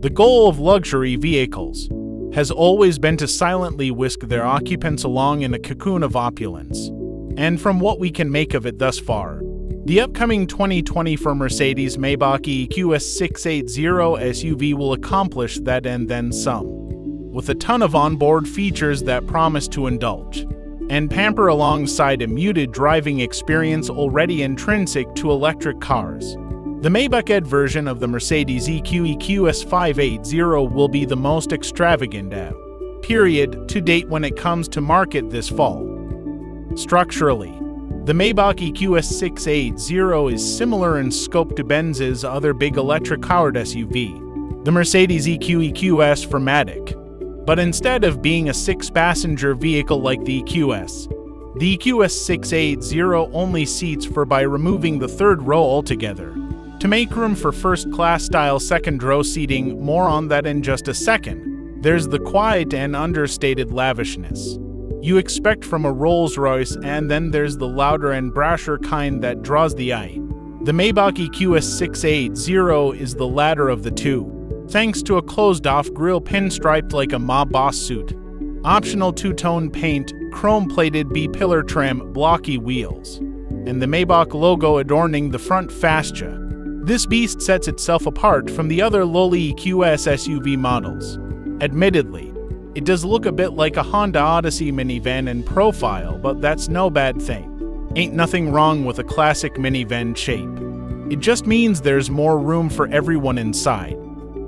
The goal of luxury vehicles has always been to silently whisk their occupants along in a cocoon of opulence. And from what we can make of it thus far, the upcoming 2024 Mercedes-Maybach EQS 680 SUV will accomplish that and then some, with a ton of onboard features that promise to indulge and pamper alongside a muted driving experience already intrinsic to electric cars. The Maybach-ed version of the Mercedes EQS 580 will be the most extravagant to date when it comes to market this fall. Structurally, the Maybach EQS 680 is similar in scope to Benz's other big electric-powered SUV, the Mercedes EQS 4MATIC. But instead of being a 6-passenger vehicle like the EQS 680 only seats by removing the third row altogether, to make room for first-class style second-row seating. More on that in just a second. There's the quiet and understated lavishness you expect from a Rolls-Royce, and then there's the louder and brasher kind that draws the eye. The Maybach EQS 680 is the latter of the two, thanks to a closed-off grille pinstriped like a mob boss suit, optional two-tone paint, chrome-plated B-pillar trim, blocky wheels, and the Maybach logo adorning the front fascia. This beast sets itself apart from the other lowly EQS SUV models. Admittedly, it does look a bit like a Honda Odyssey minivan in profile, but that's no bad thing. Ain't nothing wrong with a classic minivan shape. It just means there's more room for everyone inside.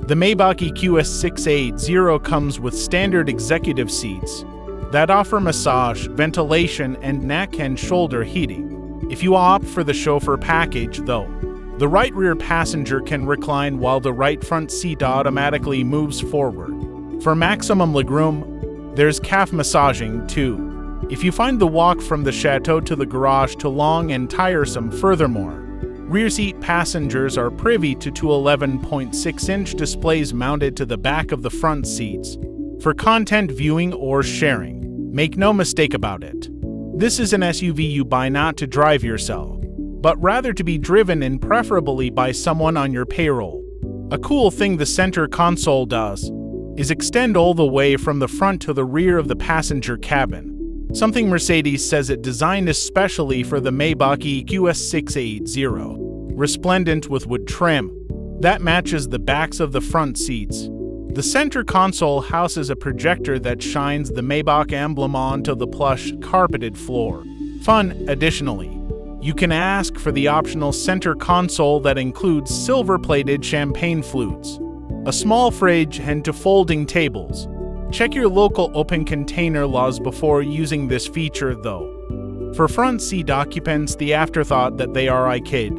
The Maybach EQS 680 comes with standard executive seats that offer massage, ventilation, and neck and shoulder heating. If you opt for the chauffeur package, though, the right rear passenger can recline while the right front seat automatically moves forward. For maximum legroom, there's calf massaging too, if you find the walk from the chateau to the garage too long and tiresome. Furthermore, rear seat passengers are privy to two 11.6-inch displays mounted to the back of the front seats for content viewing or sharing. Make no mistake about it, this is an SUV you buy not to drive yourself, but rather to be driven in, preferably by someone on your payroll. A cool thing the center console does is extend all the way from the front to the rear of the passenger cabin, something Mercedes says it designed especially for the Maybach EQS 680, resplendent with wood trim that matches the backs of the front seats. The center console houses a projector that shines the Maybach emblem onto the plush, carpeted floor. Fun, additionally, you can ask for the optional center console that includes silver-plated champagne flutes, a small fridge, and two folding tables. Check your local open container laws before using this feature, though. For front seat occupants, the afterthought that they are, I kid,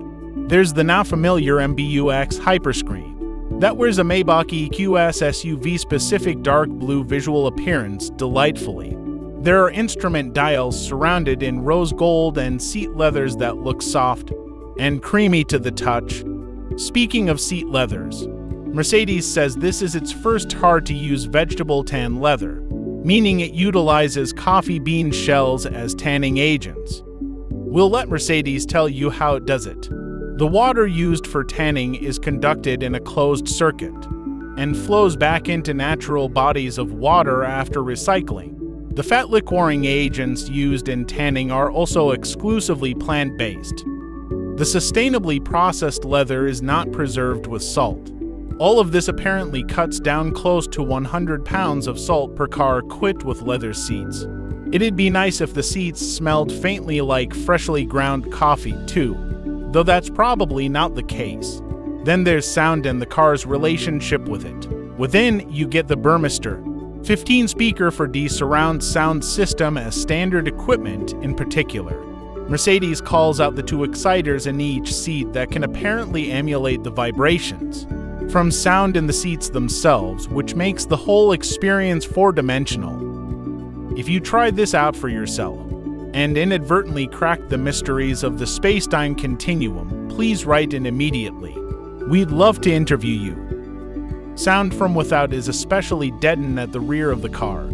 there's the now familiar MBUX hyperscreen that wears a Maybach EQS SUV-specific dark blue visual appearance delightfully. There are instrument dials surrounded in rose gold and seat leathers that look soft and creamy to the touch. Speaking of seat leathers, Mercedes says this is its first hard-to-use vegetable tan leather, meaning it utilizes coffee bean shells as tanning agents. We'll let Mercedes tell you how it does it. The water used for tanning is conducted in a closed circuit and flows back into natural bodies of water after recycling. The fat liquoring agents used in tanning are also exclusively plant-based. The sustainably processed leather is not preserved with salt. All of this apparently cuts down close to 100 pounds of salt per car equipped with leather seats. It'd be nice if the seats smelled faintly like freshly ground coffee too, though that's probably not the case. Then there's sound and the car's relationship with it. Within, you get the Burmester 15-speaker 4D surround sound system as standard equipment. In particular, Mercedes calls out the two exciters in each seat that can apparently emulate the vibrations from sound in the seats themselves, which makes the whole experience four-dimensional. If you try this out for yourself and inadvertently crack the mysteries of the space-time continuum, please write in immediately. We'd love to interview you. Sound from without is especially deadened at the rear of the car.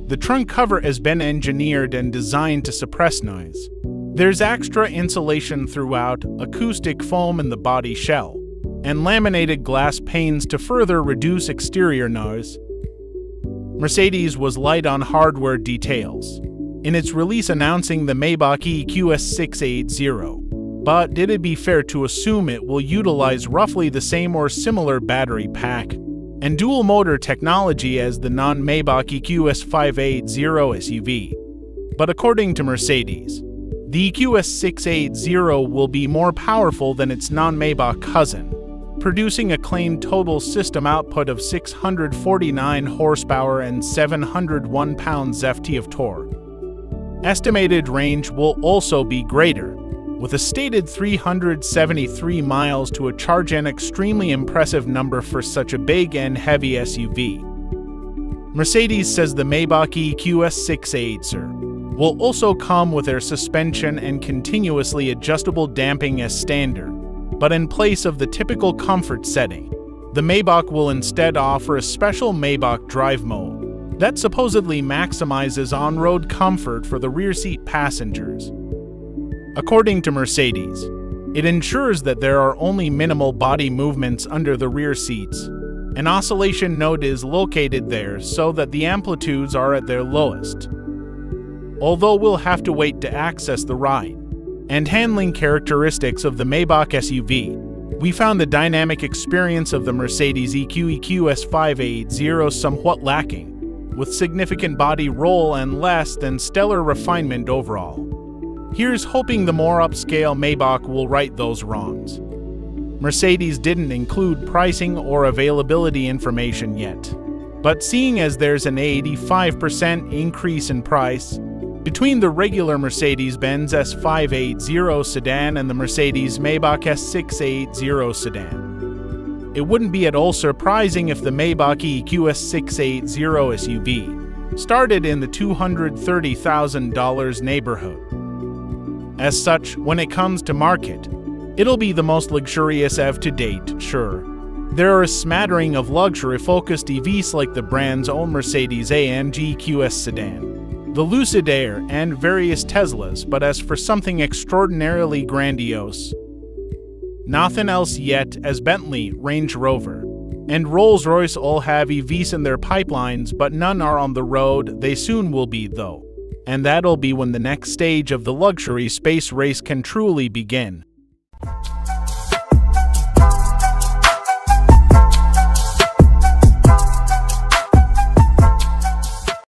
The trunk cover has been engineered and designed to suppress noise. There's extra insulation throughout, acoustic foam in the body shell, and laminated glass panes to further reduce exterior noise. Mercedes was light on hardware details in its release announcing the Maybach EQS 680, but did it be fair to assume it will utilize roughly the same or similar battery pack and dual-motor technology as the non-Maybach EQS 580 SUV? But according to Mercedes, the EQS 680 will be more powerful than its non-Maybach cousin, producing a claimed total system output of 649 horsepower and 701 pounds-ft of torque. Estimated range will also be greater, with a stated 373 miles to a charge, an extremely impressive number for such a big and heavy SUV. Mercedes says the Maybach EQS 680 will also come with air suspension and continuously adjustable damping as standard, but in place of the typical comfort setting, the Maybach will instead offer a special Maybach drive mode that supposedly maximizes on-road comfort for the rear seat passengers. According to Mercedes, it ensures that there are only minimal body movements under the rear seats. An oscillation node is located there so that the amplitudes are at their lowest. Although we'll have to wait to access the ride and handling characteristics of the Maybach SUV, we found the dynamic experience of the Mercedes EQS 580 somewhat lacking, with significant body roll and less than stellar refinement overall. Here's hoping the more upscale Maybach will right those wrongs. Mercedes didn't include pricing or availability information yet, but seeing as there's an 85% increase in price between the regular Mercedes-Benz S580 sedan and the Mercedes-Maybach S680 sedan, it wouldn't be at all surprising if the Maybach EQS 680 SUV started in the $230,000 neighborhood. As such, when it comes to market, it'll be the most luxurious EV to date, sure. There are a smattering of luxury-focused EVs like the brand's own Mercedes-AMG EQS sedan, the Lucid Air, and various Teslas, but as for something extraordinarily grandiose, nothing else yet, as Bentley, Range Rover, and Rolls-Royce all have EVs in their pipelines, but none are on the road. They soon will be, though. And that'll be when the next stage of the luxury space race can truly begin.